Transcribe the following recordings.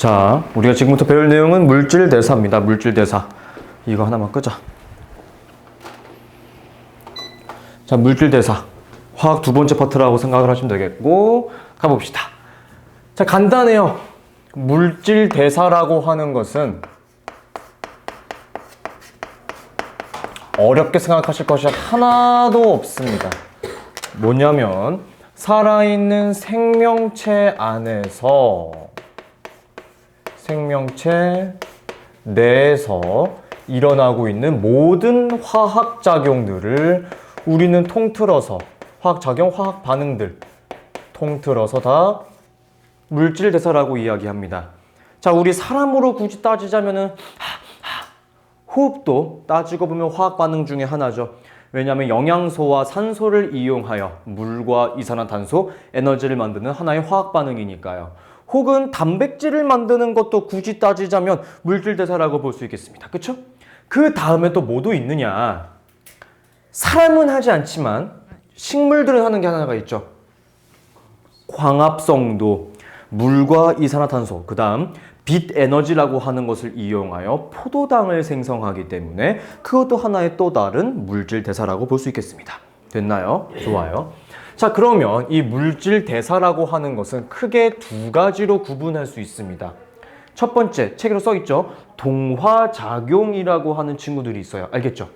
자, 우리가 지금부터 배울 내용은 물질 대사입니다. 물질 대사. 이거 하나만 끄자. 자, 물질 대사. 화학 두 번째 파트라고 생각을 하시면 되겠고, 가봅시다. 자, 간단해요. 물질 대사라고 하는 것은 어렵게 생각하실 것이 하나도 없습니다. 뭐냐면, 살아있는 생명체 안에서 생명체 내에서 일어나고 있는 모든 화학작용들을 우리는 통틀어서 화학작용, 화학반응들 통틀어서 다 물질대사라고 이야기합니다. 자, 우리 사람으로 굳이 따지자면은 호흡도 따지고 보면 화학반응 중에 하나죠. 왜냐하면 영양소와 산소를 이용하여 물과 이산화탄소, 에너지를 만드는 하나의 화학반응이니까요. 혹은 단백질을 만드는 것도 굳이 따지자면 물질대사라고 볼 수 있겠습니다. 그쵸? 그 다음에 또 뭐도 있느냐? 사람은 하지 않지만 식물들은 하는 게 하나가 있죠. 광합성도, 물과 이산화탄소, 그 다음 빛 에너지라고 하는 것을 이용하여 포도당을 생성하기 때문에 그것도 하나의 또 다른 물질대사라고 볼 수 있겠습니다. 됐나요? 좋아요. 자, 그러면 이 물질 대사라고 하는 것은 크게 두 가지로 구분할 수 있습니다. 첫 번째, 책에도 써 있죠. 동화작용이라고 하는 친구들이 있어요. 알겠죠?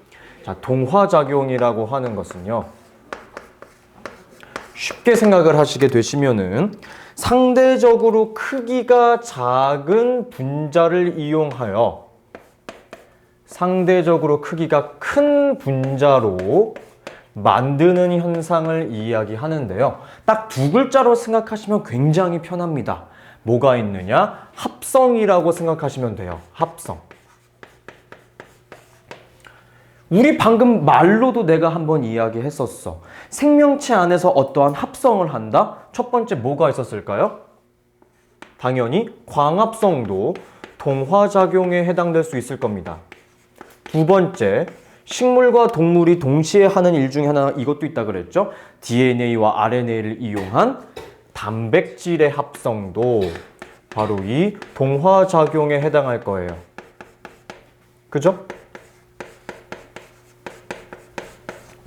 자, 동화작용이라고 하는 것은요. 쉽게 생각을 하시게 되시면은 상대적으로 크기가 작은 분자를 이용하여 상대적으로 크기가 큰 분자로 만드는 현상을 이야기하는데요. 딱 두 글자로 생각하시면 굉장히 편합니다. 뭐가 있느냐? 합성이라고 생각하시면 돼요. 합성. 우리 방금 말로도 내가 한번 이야기했었어. 생명체 안에서 어떠한 합성을 한다? 첫 번째 뭐가 있었을까요? 당연히 광합성도 동화작용에 해당될 수 있을 겁니다. 두 번째, 식물과 동물이 동시에 하는 일 중에 하나 이것도 있다 그랬죠? DNA와 RNA를 이용한 단백질의 합성도 바로 이 동화작용에 해당할 거예요. 그죠?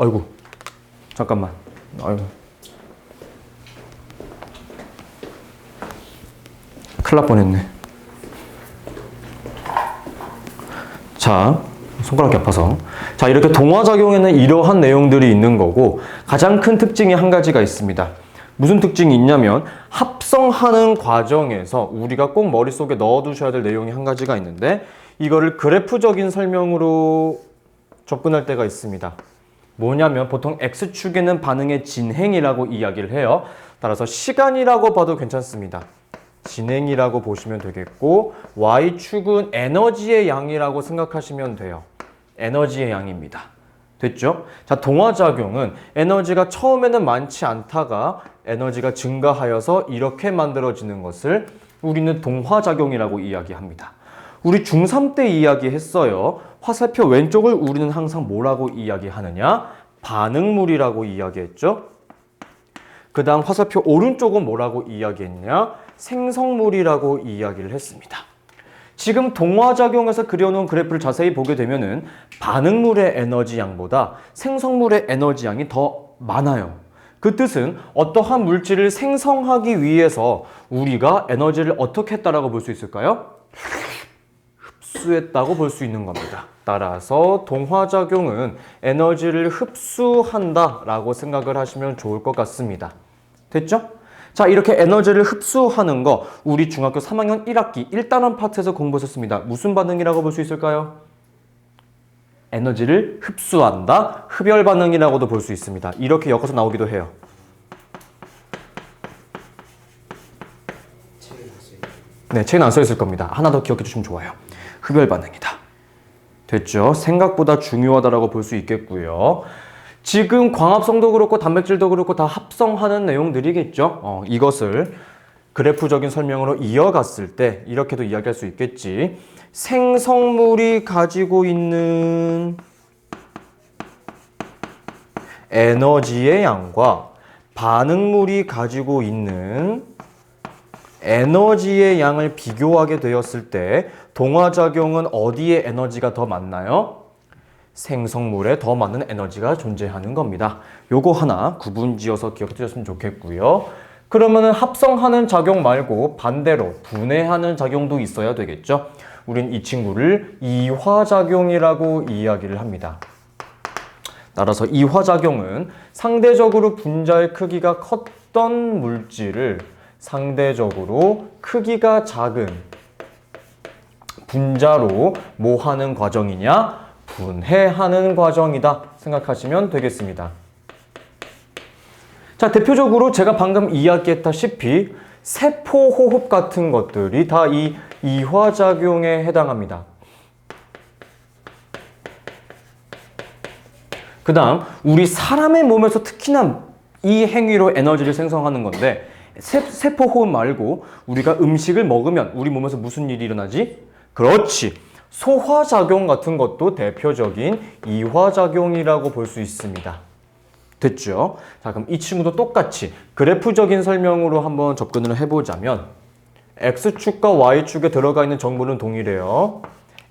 아이고, 잠깐만. 아이고. 큰일 날 뻔했네. 자, 손가락이 아파서. 자, 이렇게 동화작용에는 이러한 내용들이 있는 거고 가장 큰 특징이 한 가지가 있습니다. 무슨 특징이 있냐면 합성하는 과정에서 우리가 꼭 머릿속에 넣어두셔야 될 내용이 한 가지가 있는데 이거를 그래프적인 설명으로 접근할 때가 있습니다. 뭐냐면 보통 X축에는 반응의 진행이라고 이야기를 해요. 따라서 시간이라고 봐도 괜찮습니다. 진행이라고 보시면 되겠고 Y축은 에너지의 양이라고 생각하시면 돼요. 에너지의 양입니다. 됐죠? 자, 동화작용은 에너지가 처음에는 많지 않다가 에너지가 증가하여서 이렇게 만들어지는 것을 우리는 동화작용이라고 이야기합니다. 우리 중3 때 이야기했어요. 화살표 왼쪽을 우리는 항상 뭐라고 이야기하느냐? 반응물이라고 이야기했죠? 그 다음 화살표 오른쪽은 뭐라고 이야기했냐? 생성물이라고 이야기를 했습니다. 지금 동화작용에서 그려놓은 그래프를 자세히 보게 되면은 반응물의 에너지 양보다 생성물의 에너지 양이 더 많아요. 그 뜻은 어떠한 물질을 생성하기 위해서 우리가 에너지를 어떻게 했다라고 볼 수 있을까요? 흡수했다고 볼 수 있는 겁니다. 따라서 동화작용은 에너지를 흡수한다라고 생각을 하시면 좋을 것 같습니다. 됐죠? 자, 이렇게 에너지를 흡수하는 거 우리 중학교 3학년 1학기 1단원 파트에서 공부했었습니다. 무슨 반응이라고 볼 수 있을까요? 에너지를 흡수한다, 흡열 반응이라고도 볼 수 있습니다. 이렇게 엮어서 나오기도 해요. 네, 책은 안 써 있을 겁니다. 하나 더 기억해 주시면 좋아요. 흡열 반응이다. 됐죠? 생각보다 중요하다라고 볼 수 있겠고요. 지금 광합성도 그렇고 단백질도 그렇고 다 합성하는 내용들이겠죠. 이것을 그래프적인 설명으로 이어갔을 때 이렇게도 이야기할 수 있겠지. 생성물이 가지고 있는 에너지의 양과 반응물이 가지고 있는 에너지의 양을 비교하게 되었을 때 동화작용은 어디에 에너지가 더 많나요? 생성물에 더 많은 에너지가 존재하는 겁니다. 요거 하나 구분지어서 기억해 주셨으면 좋겠고요. 그러면은 합성하는 작용 말고 반대로 분해하는 작용도 있어야 되겠죠. 우린 이 친구를 이화작용이라고 이야기를 합니다. 따라서 이화작용은 상대적으로 분자의 크기가 컸던 물질을 상대적으로 크기가 작은 분자로 뭐 하는 과정이냐? 분해하는 과정이다 생각하시면 되겠습니다. 자, 대표적으로 제가 방금 이야기했다시피 세포호흡 같은 것들이 다 이 이화작용에 해당합니다. 그 다음 우리 사람의 몸에서 특히나 이 행위로 에너지를 생성하는 건데 세포호흡 말고 우리가 음식을 먹으면 우리 몸에서 무슨 일이 일어나지? 그렇지! 소화작용 같은 것도 대표적인 이화작용이라고 볼 수 있습니다. 됐죠? 자, 그럼 이 친구도 똑같이 그래프적인 설명으로 한번 접근을 해보자면 X축과 Y축에 들어가 있는 정보는 동일해요.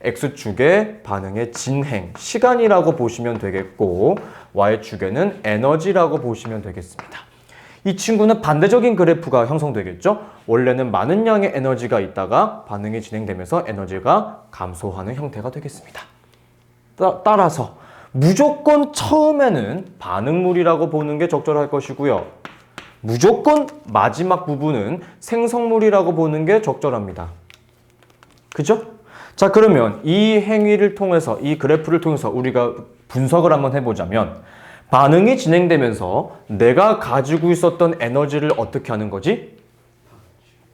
X축의 반응의 진행, 시간이라고 보시면 되겠고 Y축에는 에너지라고 보시면 되겠습니다. 이 친구는 반대적인 그래프가 형성되겠죠? 원래는 많은 양의 에너지가 있다가 반응이 진행되면서 에너지가 감소하는 형태가 되겠습니다. 따라서 무조건 처음에는 반응물이라고 보는 게 적절할 것이고요. 무조건 마지막 부분은 생성물이라고 보는 게 적절합니다. 그죠? 자, 그러면 이 행위를 통해서, 이 그래프를 통해서 우리가 분석을 한번 해보자면 반응이 진행되면서 내가 가지고 있었던 에너지를 어떻게 하는 거지?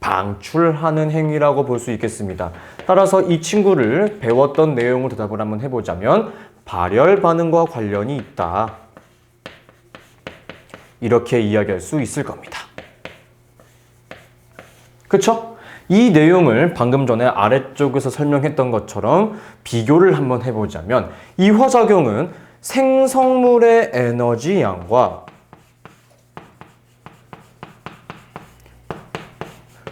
방출하는 행위라고 볼 수 있겠습니다. 따라서 이 친구를 배웠던 내용을 대답을 한번 해보자면 발열 반응과 관련이 있다. 이렇게 이야기할 수 있을 겁니다. 그쵸? 이 내용을 방금 전에 아래쪽에서 설명했던 것처럼 비교를 한번 해보자면 이화작용은 생성물의 에너지 양과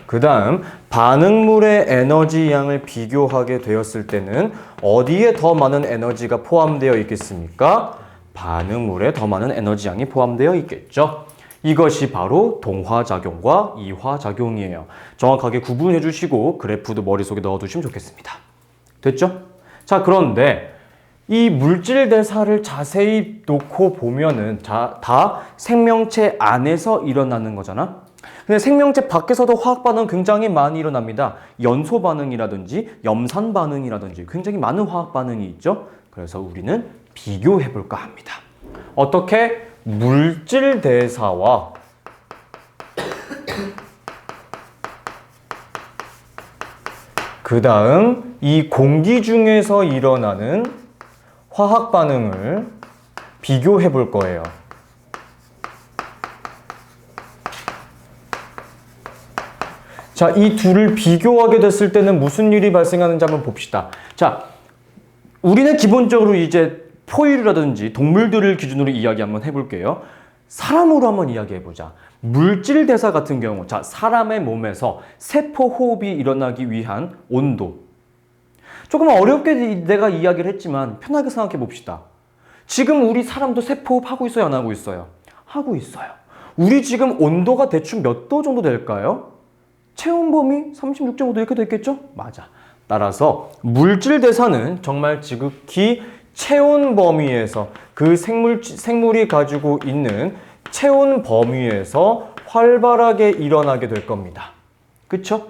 그 다음 반응물의 에너지 양을 비교하게 되었을 때는 어디에 더 많은 에너지가 포함되어 있겠습니까? 반응물에 더 많은 에너지 양이 포함되어 있겠죠. 이것이 바로 동화작용과 이화작용이에요. 정확하게 구분해 주시고 그래프도 머릿속에 넣어 두시면 좋겠습니다. 됐죠? 자, 그런데 이 물질 대사를 자세히 놓고 보면은 다 생명체 안에서 일어나는 거잖아. 근데 생명체 밖에서도 화학 반응 굉장히 많이 일어납니다. 연소 반응이라든지 염산 반응이라든지 굉장히 많은 화학 반응이 있죠. 그래서 우리는 비교해 볼까 합니다. 어떻게? 물질 대사와 그 다음 이 공기 중에서 일어나는 화학 반응을 비교해 볼 거예요. 자, 이 둘을 비교하게 됐을 때는 무슨 일이 발생하는지 한번 봅시다. 자, 우리는 기본적으로 이제 포유류라든지 동물들을 기준으로 이야기 한번 해볼게요. 사람으로 한번 이야기해보자. 물질 대사 같은 경우, 자, 사람의 몸에서 세포 호흡이 일어나기 위한 온도. 조금 어렵게 내가 이야기를 했지만 편하게 생각해 봅시다. 지금 우리 사람도 세포 호흡 하고 있어요, 안 하고 있어요? 하고 있어요. 우리 지금 온도가 대충 몇 도 정도 될까요? 체온 범위 36.5도 이렇게 됐겠죠? 맞아. 따라서 물질 대사는 정말 지극히 체온 범위에서 그 생물이 가지고 있는 체온 범위에서 활발하게 일어나게 될 겁니다. 그쵸?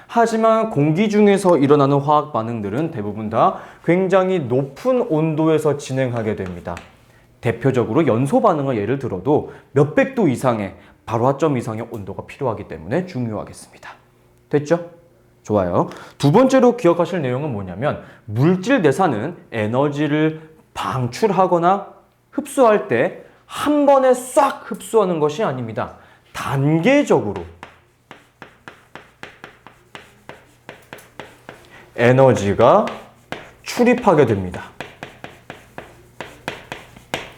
하지만 공기 중에서 일어나는 화학 반응들은 대부분 다 굉장히 높은 온도에서 진행하게 됩니다. 대표적으로 연소 반응을 예를 들어도 몇백 도 이상의 발화점 이상의 온도가 필요하기 때문에 중요하겠습니다. 됐죠? 좋아요. 두 번째로 기억하실 내용은 뭐냐면 물질 대사는 에너지를 방출하거나 흡수할 때 한 번에 싹 흡수하는 것이 아닙니다. 단계적으로 에너지가 출입하게 됩니다.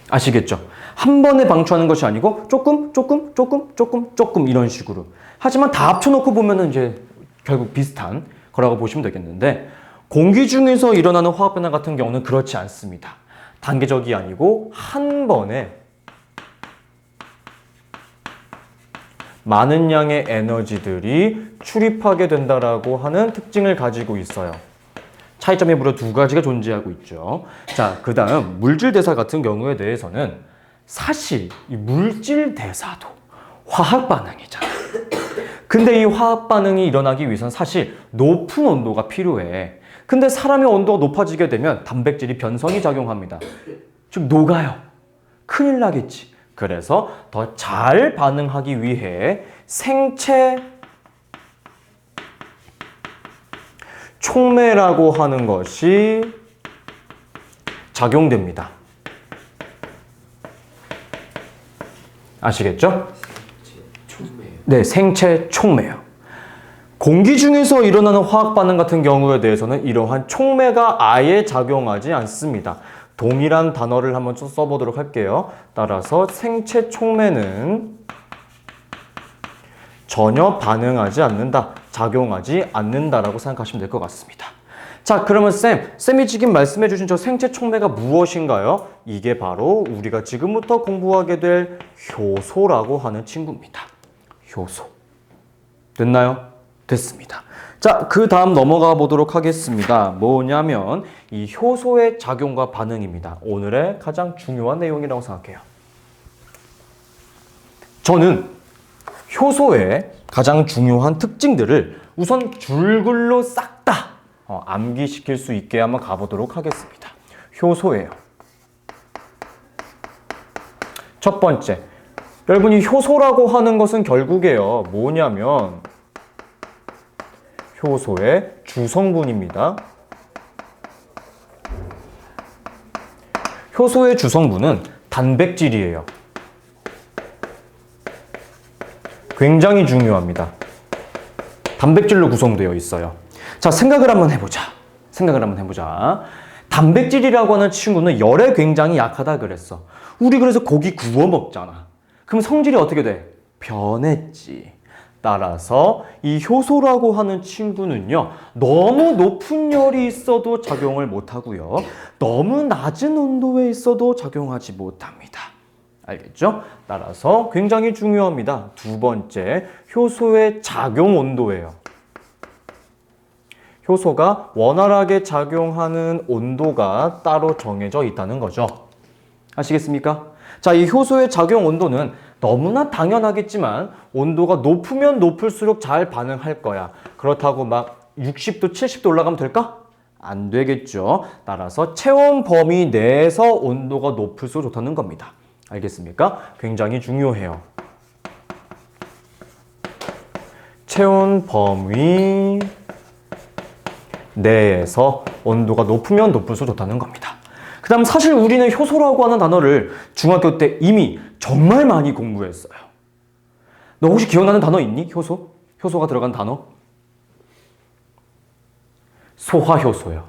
아시겠죠? 한 번에 방출하는 것이 아니고 조금 이런 식으로. 하지만 다 합쳐놓고 보면은 이제 결국 비슷한 거라고 보시면 되겠는데, 공기 중에서 일어나는 화학 변화 같은 경우는 그렇지 않습니다. 단계적이 아니고 한 번에 많은 양의 에너지들이 출입하게 된다라고 하는 특징을 가지고 있어요. 차이점이 무려 두 가지가 존재하고 있죠. 자, 그 다음 물질 대사 같은 경우에 대해서는 사실 이 물질 대사도 화학 반응이잖아. 근데 이 화학 반응이 일어나기 위해서는 사실 높은 온도가 필요해. 근데 사람의 온도가 높아지게 되면 단백질이 변성이 작용합니다. 즉 녹아요. 큰일 나겠지. 그래서 더 잘 반응하기 위해 생체 촉매라고 하는 것이 작용됩니다. 아시겠죠? 네, 생체 촉매요. 공기 중에서 일어나는 화학 반응 같은 경우에 대해서는 이러한 촉매가 아예 작용하지 않습니다. 동일한 단어를 한번 써보도록 할게요. 따라서 생체 촉매는 전혀 반응하지 않는다, 작용하지 않는다라고 생각하시면 될 것 같습니다. 자, 그러면 쌤이 지금 말씀해 주신 저 생체 촉매가 무엇인가요? 이게 바로 우리가 지금부터 공부하게 될 효소라고 하는 친구입니다. 효소. 됐나요? 됐습니다. 자, 그 다음 넘어가 보도록 하겠습니다. 뭐냐면 이 효소의 작용과 반응입니다. 오늘의 가장 중요한 내용이라고 생각해요. 저는 효소의 가장 중요한 특징들을 우선 줄글로 싹 다 암기시킬 수 있게 한번 가보도록 하겠습니다. 효소예요. 첫 번째, 여러분이 효소라고 하는 것은 결국에요. 뭐냐면 효소의 주성분입니다. 효소의 주성분은 단백질이에요. 굉장히 중요합니다. 단백질로 구성되어 있어요. 자, 생각을 한번 해보자. 단백질이라고 하는 친구는 열에 굉장히 약하다 그랬어. 우리 그래서 고기 구워 먹잖아. 그럼 성질이 어떻게 돼? 변했지. 따라서 이 효소라고 하는 친구는요, 너무 높은 열이 있어도 작용을 못하고요, 너무 낮은 온도에 있어도 작용하지 못합니다. 알겠죠? 따라서 굉장히 중요합니다. 두 번째, 효소의 작용 온도예요. 효소가 원활하게 작용하는 온도가 따로 정해져 있다는 거죠. 아시겠습니까? 자, 이 효소의 작용 온도는 너무나 당연하겠지만 온도가 높으면 높을수록 잘 반응할 거야. 그렇다고 막 60도, 70도 올라가면 될까? 안 되겠죠. 따라서 체온 범위 내에서 온도가 높을수록 좋다는 겁니다. 알겠습니까? 굉장히 중요해요. 체온 범위 내에서 온도가 높으면 높을수록 좋다는 겁니다. 그 다음 사실 우리는 효소라고 하는 단어를 중학교 때 이미 정말 많이 공부했어요. 너 혹시 기억나는 단어 있니? 효소? 효소가 들어간 단어? 소화효소요.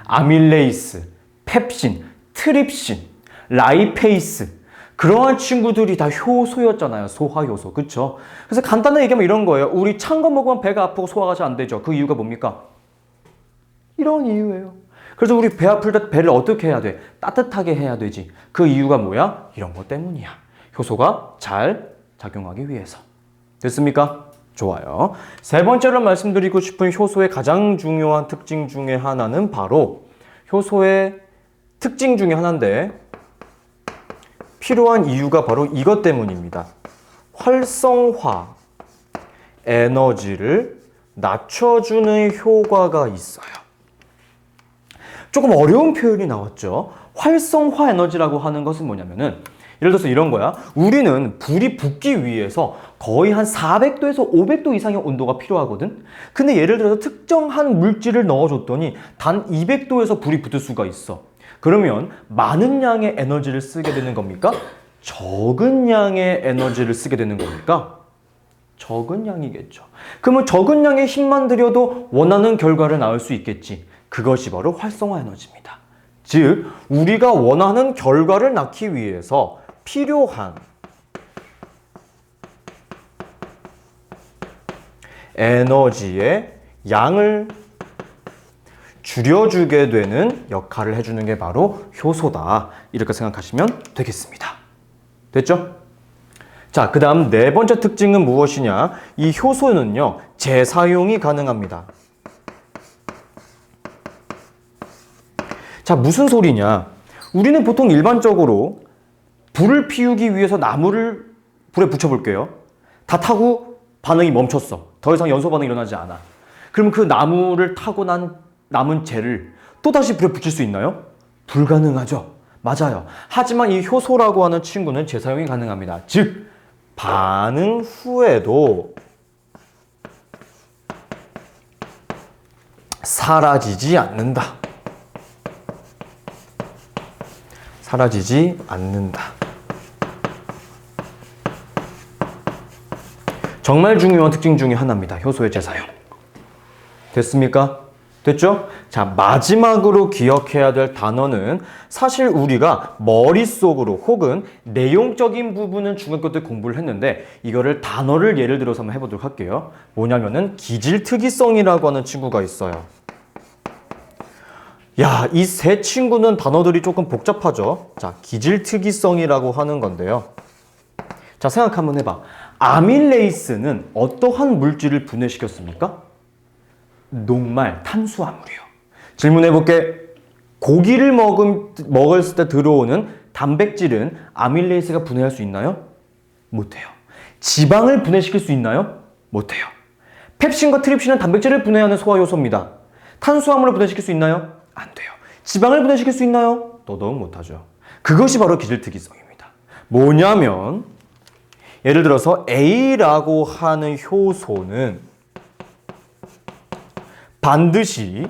아밀레이스, 펩신, 트립신, 라이페이스, 그러한 친구들이 다 효소였잖아요. 소화효소. 그쵸? 그래서 간단하게 얘기하면 이런 거예요. 우리 찬 거 먹으면 배가 아프고 소화가 잘 안 되죠. 그 이유가 뭡니까? 이런 이유예요. 그래서 우리 배 아플 때 배를 어떻게 해야 돼? 따뜻하게 해야 되지. 그 이유가 뭐야? 이런 것 때문이야. 효소가 잘 작용하기 위해서. 됐습니까? 좋아요. 세 번째로 말씀드리고 싶은 효소의 가장 중요한 특징 중에 하나는 바로 효소의 특징 중에 하나인데 필요한 이유가 바로 이것 때문입니다. 활성화 에너지를 낮춰주는 효과가 있어요. 조금 어려운 표현이 나왔죠. 활성화 에너지라고 하는 것은 뭐냐면은 예를 들어서 이런 거야. 우리는 불이 붙기 위해서 거의 한 400도에서 500도 이상의 온도가 필요하거든. 근데 예를 들어서 특정한 물질을 넣어줬더니 단 200도에서 불이 붙을 수가 있어. 그러면 많은 양의 에너지를 쓰게 되는 겁니까? 적은 양의 에너지를 쓰게 되는 겁니까? 적은 양이겠죠. 그러면 적은 양의 힘만 들여도 원하는 결과를 낳을 수 있겠지. 그것이 바로 활성화 에너지입니다. 즉, 우리가 원하는 결과를 낳기 위해서 필요한 에너지의 양을 줄여주게 되는 역할을 해주는 게 바로 효소다. 이렇게 생각하시면 되겠습니다. 됐죠? 자, 그 다음 네 번째 특징은 무엇이냐? 이 효소는요, 재사용이 가능합니다. 자, 무슨 소리냐? 우리는 보통 일반적으로 불을 피우기 위해서 나무를 불에 붙여볼게요. 다 타고 반응이 멈췄어. 더 이상 연소 반응이 일어나지 않아. 그럼 그 나무를 타고 난 남은 재를 또다시 불에 붙일 수 있나요? 불가능하죠. 맞아요. 하지만 이 효소라고 하는 친구는 재사용이 가능합니다. 즉, 반응 후에도 사라지지 않는다. 사라지지 않는다. 정말 중요한 특징 중에 하나입니다. 효소의 재사용. 됐습니까? 됐죠? 자, 마지막으로 기억해야 될 단어는 사실 우리가 머릿속으로 혹은 내용적인 부분은 중학교 때 공부를 했는데 이거를 단어를 예를 들어서 한번 해보도록 할게요. 뭐냐면은 기질특이성이라고 하는 친구가 있어요. 야, 이 세 친구는 단어들이 조금 복잡하죠? 자, 기질특이성이라고 하는 건데요. 자, 생각 한번 해봐. 아밀레이스는 어떠한 물질을 분해시켰습니까? 녹말, 탄수화물이요. 질문해볼게. 고기를 먹었을 때 들어오는 단백질은 아밀레이스가 분해할 수 있나요? 못해요. 지방을 분해시킬 수 있나요? 못해요. 펩신과 트립신은 단백질을 분해하는 소화효소입니다. 탄수화물을 분해시킬 수 있나요? 안 돼요. 지방을 분해시킬 수 있나요? 더더욱 못하죠. 그것이 바로 기질특이성입니다. 뭐냐면 예를 들어서 A라고 하는 효소는 반드시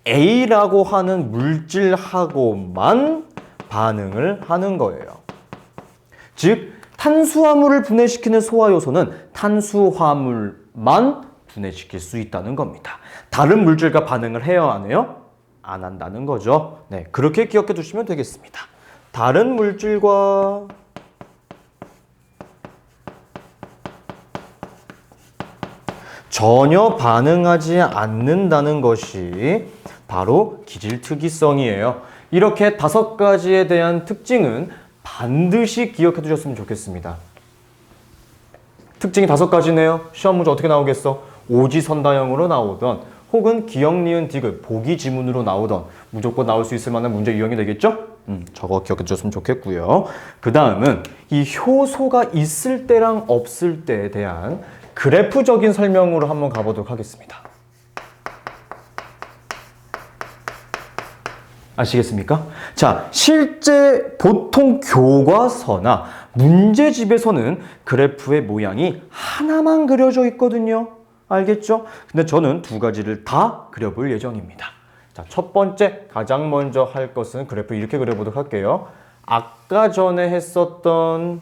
A라고 하는 물질하고만 반응을 하는 거예요. 즉, 탄수화물을 분해시키는 소화효소는 탄수화물만 분해시킬 수 있다는 겁니다. 다른 물질과 반응을 해야 안 해요? 안 한다는 거죠. 네, 그렇게 기억해 두시면 되겠습니다. 다른 물질과 전혀 반응하지 않는다는 것이 바로 기질특이성이에요. 이렇게 5가지에 대한 특징은 반드시 기억해 두셨으면 좋겠습니다. 특징이 5가지네요. 시험 문제 어떻게 나오겠어? 오지선다형으로 나오던 혹은 기역, 니은, 디귿, 보기 지문으로 나오던 무조건 나올 수 있을 만한 문제 유형이 되겠죠? 저거 기억해 주셨으면 좋겠고요. 그 다음은 이 효소가 있을 때랑 없을 때에 대한 그래프적인 설명으로 한번 가보도록 하겠습니다. 아시겠습니까? 자, 실제 보통 교과서나 문제집에서는 그래프의 모양이 하나만 그려져 있거든요. 알겠죠? 근데 저는 2가지를 다 그려볼 예정입니다. 자, 첫 번째, 가장 먼저 할 것은 그래프 이렇게 그려보도록 할게요. 아까 전에 했었던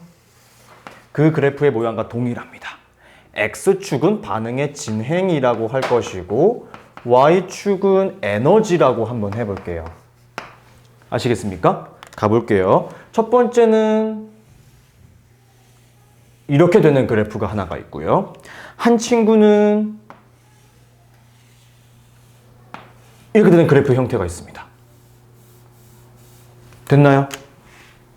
그 그래프의 모양과 동일합니다. X축은 반응의 진행이라고 할 것이고 Y축은 에너지라고 한번 해볼게요. 아시겠습니까? 가볼게요. 첫 번째는 이렇게 되는 그래프가 하나가 있고요. 한 친구는 이렇게 되는 그래프 형태가 있습니다. 됐나요?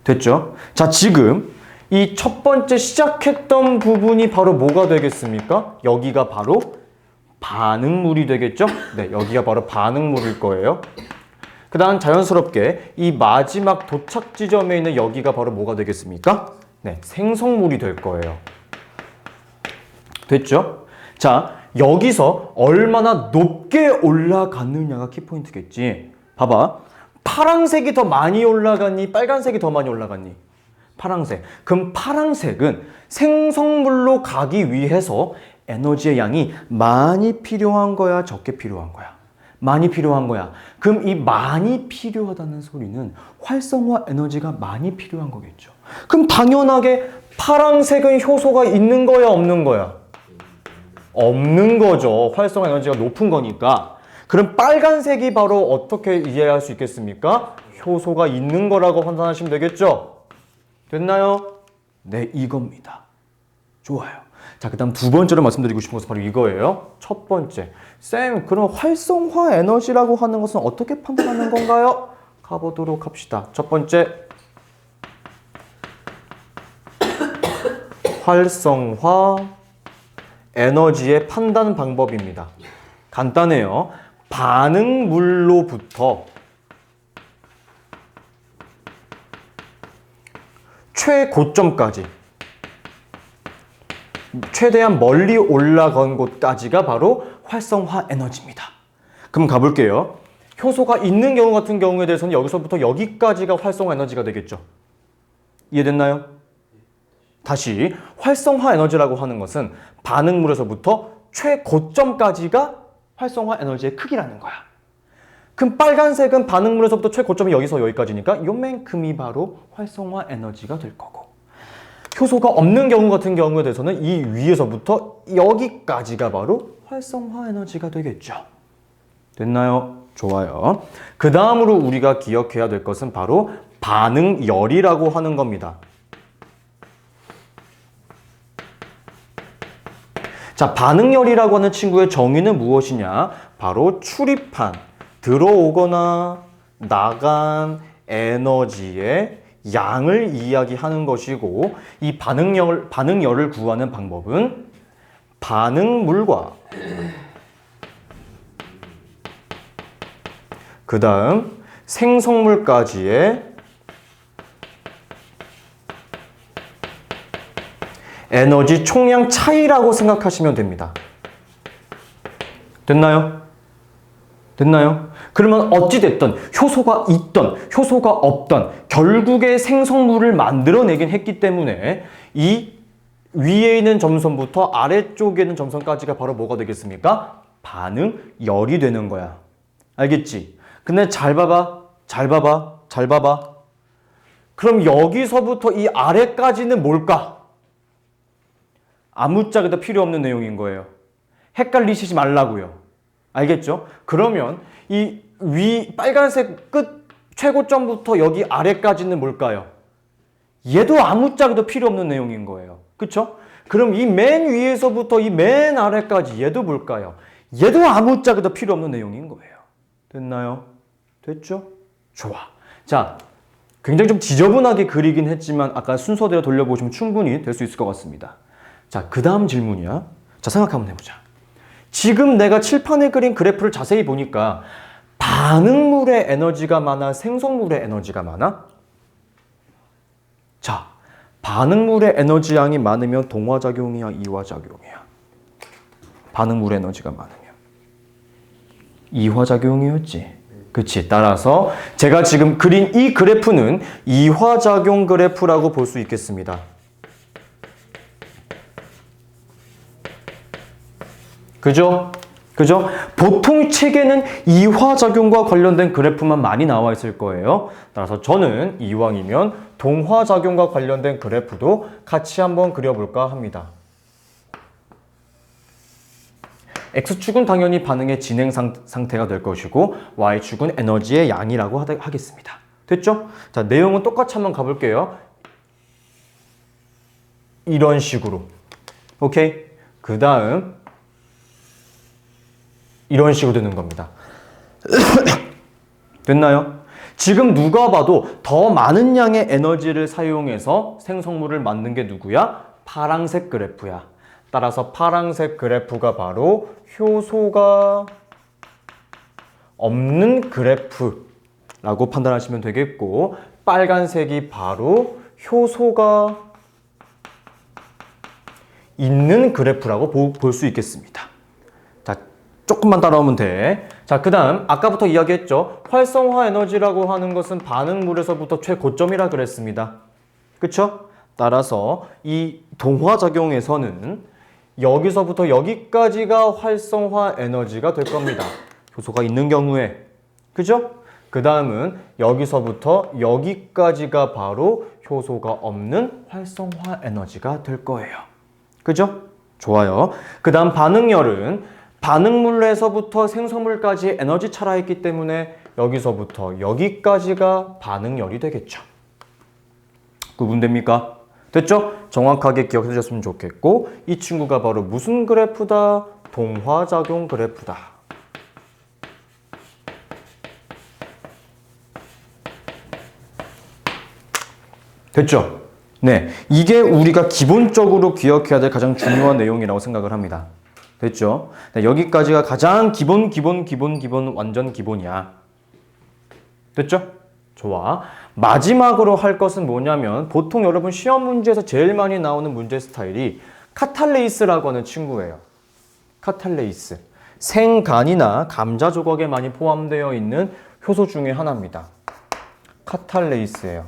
됐죠? 자, 지금 이 첫 번째 시작했던 부분이 바로 뭐가 되겠습니까? 여기가 바로 반응물이 되겠죠? 네, 여기가 바로 반응물일 거예요. 그 다음 자연스럽게 이 마지막 도착 지점에 있는 여기가 바로 뭐가 되겠습니까? 네, 생성물이 될 거예요. 됐죠? 자, 여기서 얼마나 높게 올라갔느냐가 키포인트겠지. 봐봐. 파란색이 더 많이 올라갔니? 빨간색이 더 많이 올라갔니? 파란색. 그럼 파란색은 생성물로 가기 위해서 에너지의 양이 많이 필요한 거야? 적게 필요한 거야? 많이 필요한 거야. 그럼 이 많이 필요하다는 소리는 활성화 에너지가 많이 필요한 거겠죠. 그럼 당연하게 파란색은 효소가 있는 거야? 없는 거야? 없는 거죠. 활성화 에너지가 높은 거니까. 그럼 빨간색이 바로 어떻게 이해할 수 있겠습니까? 효소가 있는 거라고 판단하시면 되겠죠? 됐나요? 네, 이겁니다. 좋아요. 자, 그 다음 두 번째로 말씀드리고 싶은 것은 바로 이거예요. 첫 번째. 쌤, 그럼 활성화 에너지라고 하는 것은 어떻게 판단하는 건가요? 가보도록 합시다. 첫 번째. 활성화 에너지의 판단 방법입니다. 간단해요. 반응물로부터 최고점까지 최대한 멀리 올라간 곳까지가 바로 활성화 에너지입니다. 그럼 가볼게요. 효소가 있는 경우 같은 경우에 대해서는 여기서부터 여기까지가 활성화 에너지가 되겠죠. 이해됐나요? 다시 활성화 에너지라고 하는 것은 반응물에서부터 최고점까지가 활성화 에너지의 크기라는 거야. 그럼 빨간색은 반응물에서부터 최고점이 여기서 여기까지니까 요만큼이 바로 활성화 에너지가 될 거고, 효소가 없는 경우 같은 경우에 대해서는 이 위에서부터 여기까지가 바로 활성화 에너지가 되겠죠. 됐나요? 좋아요. 그 다음으로 우리가 기억해야 될 것은 바로 반응열이라고 하는 겁니다. 자, 반응열이라고 하는 친구의 정의는 무엇이냐? 바로 출입한, 들어오거나 나간 에너지의 양을 이야기하는 것이고, 이 반응열을 구하는 방법은 반응물과 그 다음 생성물까지의 에너지 총량 차이라고 생각하시면 됩니다. 됐나요? 됐나요? 그러면 어찌됐든 효소가 있던 효소가 없던 결국에 생성물을 만들어내긴 했기 때문에 이 위에 있는 점선부터 아래쪽에 있는 점선까지가 바로 뭐가 되겠습니까? 반응열이 되는 거야. 알겠지? 근데 잘 봐봐. 그럼 여기서부터 이 아래까지는 뭘까? 아무짝에도 필요 없는 내용인 거예요. 헷갈리시지 말라고요. 알겠죠? 그러면 이 위 빨간색 끝 최고점부터 여기 아래까지는 뭘까요? 얘도 아무짝에도 필요 없는 내용인 거예요. 그쵸? 그럼 이 맨 위에서부터 이 맨 아래까지 얘도 뭘까요? 얘도 아무짝에도 필요 없는 내용인 거예요. 됐나요? 됐죠? 좋아. 자, 굉장히 좀 지저분하게 그리긴 했지만 아까 순서대로 돌려보시면 충분히 될 수 있을 것 같습니다. 자, 그 다음 질문이야. 자, 생각 한번 해보자. 지금 내가 칠판에 그린 그래프를 자세히 보니까 반응물의 에너지가 많아, 생성물의 에너지가 많아? 자, 반응물의 에너지 양이 많으면 동화작용이야, 이화작용이야? 반응물의 에너지가 많으면 이화작용이었지. 그치? 따라서 제가 지금 그린 이 그래프는 이화작용 그래프라고 볼 수 있겠습니다. 그죠? 그죠? 보통 책에는 이화작용과 관련된 그래프만 많이 나와 있을 거예요. 따라서 저는 이왕이면 동화작용과 관련된 그래프도 같이 한번 그려볼까 합니다. X축은 당연히 반응의 진행 상태가 될 것이고 Y축은 에너지의 양이라고 하겠습니다. 됐죠? 자, 내용은 똑같이 한번 가볼게요. 이런 식으로. 오케이? 그 다음 이런 식으로 되는 겁니다. 됐나요? 지금 누가 봐도 더 많은 양의 에너지를 사용해서 생성물을 만든 게 누구야? 파랑색 그래프야. 따라서 파랑색 그래프가 바로 효소가 없는 그래프라고 판단하시면 되겠고, 빨간색이 바로 효소가 있는 그래프라고 볼 수 있겠습니다. 자, 조금만 따라오면 돼. 자, 그 다음 아까부터 이야기했죠. 활성화 에너지라고 하는 것은 반응물에서부터 최고점이라 그랬습니다. 그쵸? 따라서 이 동화작용에서는 여기서부터 여기까지가 활성화 에너지가 될 겁니다. 효소가 있는 경우에. 그죠? 그 다음은 여기서부터 여기까지가 바로 효소가 없는 활성화 에너지가 될 거예요. 그죠? 좋아요. 그 다음 반응열은 반응물에서부터 생성물까지 에너지 차가 있기 때문에 여기서부터 여기까지가 반응열이 되겠죠. 구분됩니까? 됐죠? 정확하게 기억해 주셨으면 좋겠고 이 친구가 바로 무슨 그래프다? 동화작용 그래프다. 됐죠? 네, 이게 우리가 기본적으로 기억해야 될 가장 중요한 내용이라고 생각을 합니다. 됐죠? 네, 여기까지가 가장 기본 완전 기본이야. 됐죠? 좋아. 마지막으로 할 것은 뭐냐면 보통 여러분 시험 문제에서 제일 많이 나오는 문제 스타일이 카탈레이스라고 하는 친구예요. 카탈레이스. 생간이나 감자 조각에 많이 포함되어 있는 효소 중에 하나입니다. 카탈레이스예요.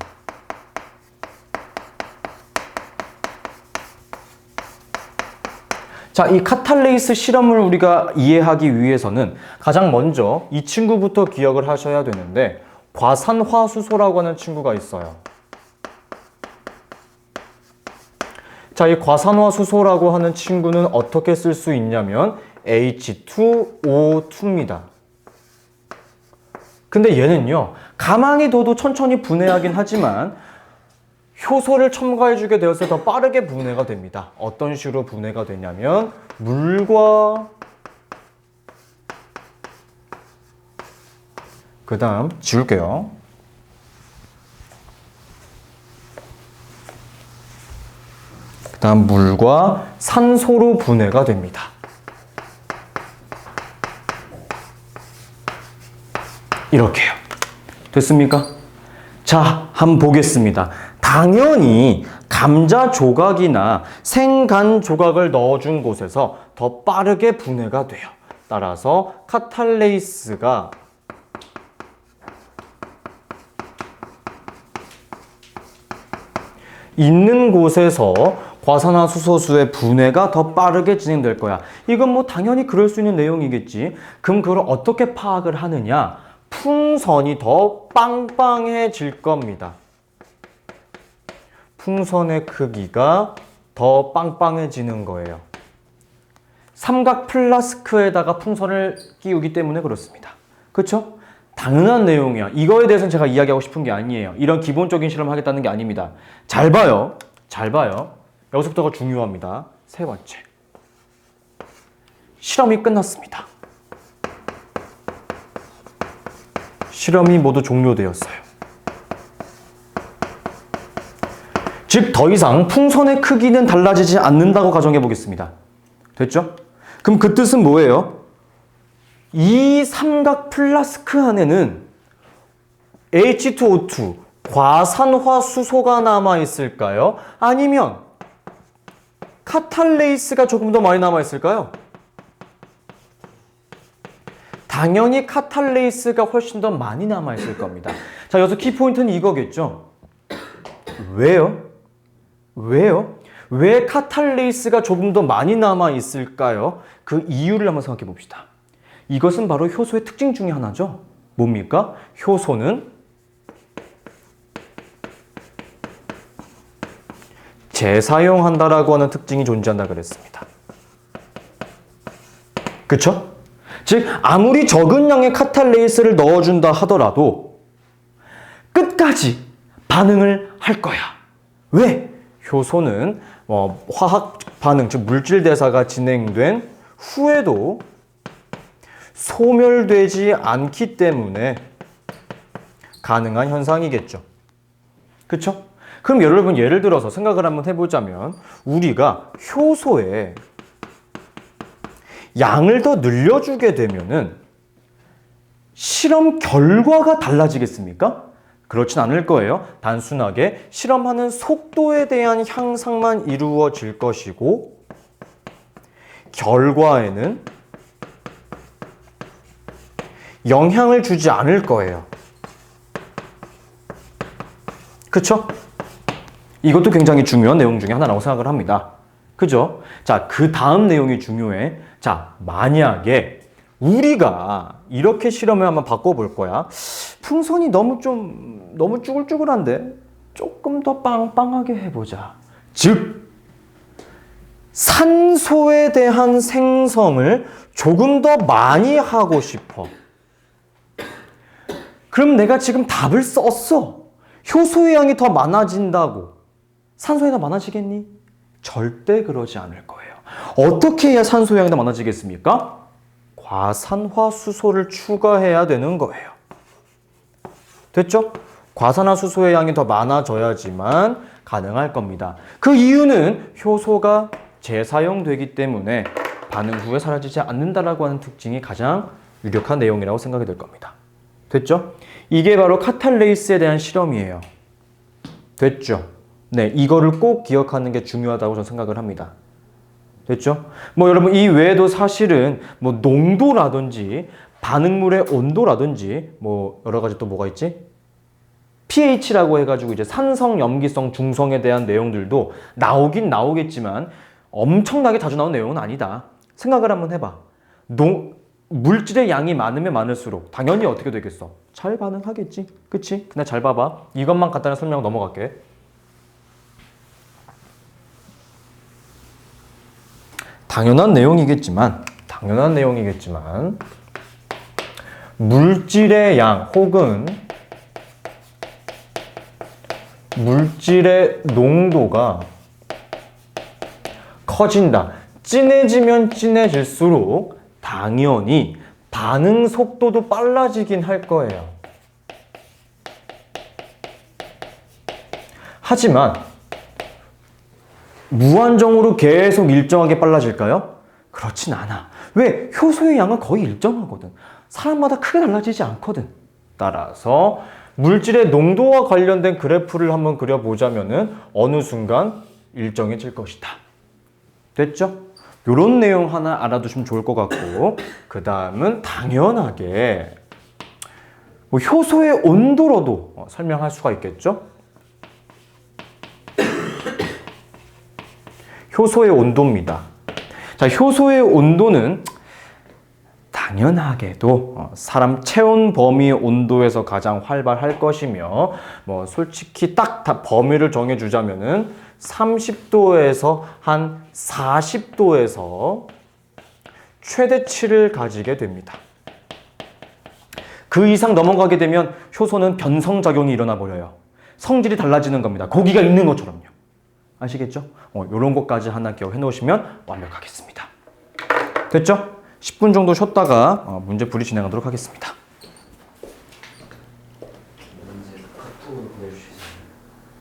자, 이 카탈레이스 실험을 우리가 이해하기 위해서는 가장 먼저 이 친구부터 기억을 하셔야 되는데 과산화수소라고 하는 친구가 있어요. 자, 이 과산화수소라고 하는 친구는 어떻게 쓸 수 있냐면 H2O2입니다. 근데 얘는요, 가만히 둬도 천천히 분해하긴 하지만 효소를 첨가해주게 되어서 더 빠르게 분해가 됩니다. 어떤 식으로 분해가 되냐면 물과 그 다음 지울게요. 그 다음 물과 산소로 분해가 됩니다. 이렇게요. 됐습니까? 자, 한번 보겠습니다. 당연히 감자 조각이나 생간 조각을 넣어준 곳에서 더 빠르게 분해가 돼요. 따라서 카탈레이스가 있는 곳에서 과산화수소수의 분해가 더 빠르게 진행될 거야. 이건 뭐 당연히 그럴 수 있는 내용이겠지. 그럼 그걸 어떻게 파악을 하느냐? 풍선이 더 빵빵해질 겁니다. 풍선의 크기가 더 빵빵해지는 거예요. 삼각 플라스크에다가 풍선을 끼우기 때문에 그렇습니다. 그렇죠? 당연한 내용이야. 이거에 대해서는 제가 이야기하고 싶은 게 아니에요. 이런 기본적인 실험을 하겠다는 게 아닙니다. 잘 봐요. 잘 봐요. 여기서부터가 중요합니다. 세 번째. 실험이 끝났습니다. 실험이 모두 종료되었어요. 즉, 더 이상 풍선의 크기는 달라지지 않는다고 가정해 보겠습니다. 됐죠? 그럼 그 뜻은 뭐예요? 이 삼각 플라스크 안에는 H2O2, 과산화수소가 남아있을까요? 아니면 카탈레이스가 조금 더 많이 남아있을까요? 당연히 카탈레이스가 훨씬 더 많이 남아있을 겁니다. 자, 여기서 키포인트는 이거겠죠? 왜요? 왜요? 왜 카탈레이스가 조금 더 많이 남아있을까요? 그 이유를 한번 생각해 봅시다. 이것은 바로 효소의 특징 중에 하나죠. 뭡니까? 효소는 재사용한다라고 하는 특징이 존재한다 그랬습니다. 그쵸? 즉, 아무리 적은 양의 카탈레이스를 넣어준다 하더라도 끝까지 반응을 할 거야. 왜? 효소는 화학 반응, 즉 물질 대사가 진행된 후에도 소멸되지 않기 때문에 가능한 현상이겠죠. 그쵸? 그럼 여러분 예를 들어서 생각을 한번 해보자면 우리가 효소에 양을 더 늘려주게 되면은 실험 결과가 달라지겠습니까? 그렇진 않을 거예요. 단순하게 실험하는 속도에 대한 향상만 이루어질 것이고 결과에는 영향을 주지 않을 거예요. 그쵸? 이것도 굉장히 중요한 내용 중에 하나라고 생각을 합니다. 그죠? 자, 그 다음 내용이 중요해. 자, 만약에 우리가 이렇게 실험을 한번 바꿔볼 거야. 풍선이 너무 쭈글쭈글한데 조금 더 빵빵하게 해보자. 즉, 산소에 대한 생성을 조금 더 많이 하고 싶어. 그럼 내가 지금 답을 썼어. 효소의 양이 더 많아진다고. 산소양이 더 많아지겠니? 절대 그러지 않을 거예요. 어떻게 해야 산소양이 더 많아지겠습니까? 과산화수소를 추가해야 되는 거예요. 됐죠? 과산화수소의 양이 더 많아져야지만 가능할 겁니다. 그 이유는 효소가 재사용되기 때문에 반응 후에 사라지지 않는다라고 하는 특징이 가장 유력한 내용이라고 생각이 될 겁니다. 됐죠? 이게 바로 카탈레이스에 대한 실험이에요. 됐죠? 네, 이거를 꼭 기억하는 게 중요하다고 저는 생각을 합니다. 됐죠? 뭐 여러분 이 외에도 사실은 뭐 농도라든지 반응물의 온도라든지 뭐 여러 가지 또 뭐가 있지? pH라고 해가지고 이제 산성, 염기성, 중성에 대한 내용들도 나오긴 나오겠지만 엄청나게 자주 나오는 내용은 아니다. 생각을 한번 해봐. 물질의 양이 많으면 많을수록 당연히 어떻게 되겠어? 잘 반응하겠지. 그치? 근데 잘 봐봐. 이것만 간단히 설명 넘어갈게. 당연한 내용이겠지만 물질의 양 혹은 물질의 농도가 커진다. 진해지면 진해질수록 당연히 반응 속도도 빨라지긴 할 거예요. 하지만 무한정으로 계속 일정하게 빨라질까요? 그렇진 않아. 왜? 효소의 양은 거의 일정하거든. 사람마다 크게 달라지지 않거든. 따라서 물질의 농도와 관련된 그래프를 한번 그려보자면은 어느 순간 일정해질 것이다. 됐죠? 이런 내용 하나 알아두시면 좋을 것 같고, 그 다음은 당연하게 뭐 효소의 온도로도 설명할 수가 있겠죠? 효소의 온도입니다. 자, 효소의 온도는 당연하게도 사람 체온 범위 온도에서 가장 활발할 것이며, 뭐 솔직히 딱 범위를 정해주자면은 30도에서 한 40도에서 최대치를 가지게 됩니다. 그 이상 넘어가게 되면 효소는 변성작용이 일어나 버려요. 성질이 달라지는 겁니다. 고기가 있는 것처럼요. 아시겠죠? 이런 것까지 하나 기억해 놓으시면 완벽하겠습니다. 됐죠? 10분 정도 쉬었다가 문제 풀이 진행하도록 하겠습니다.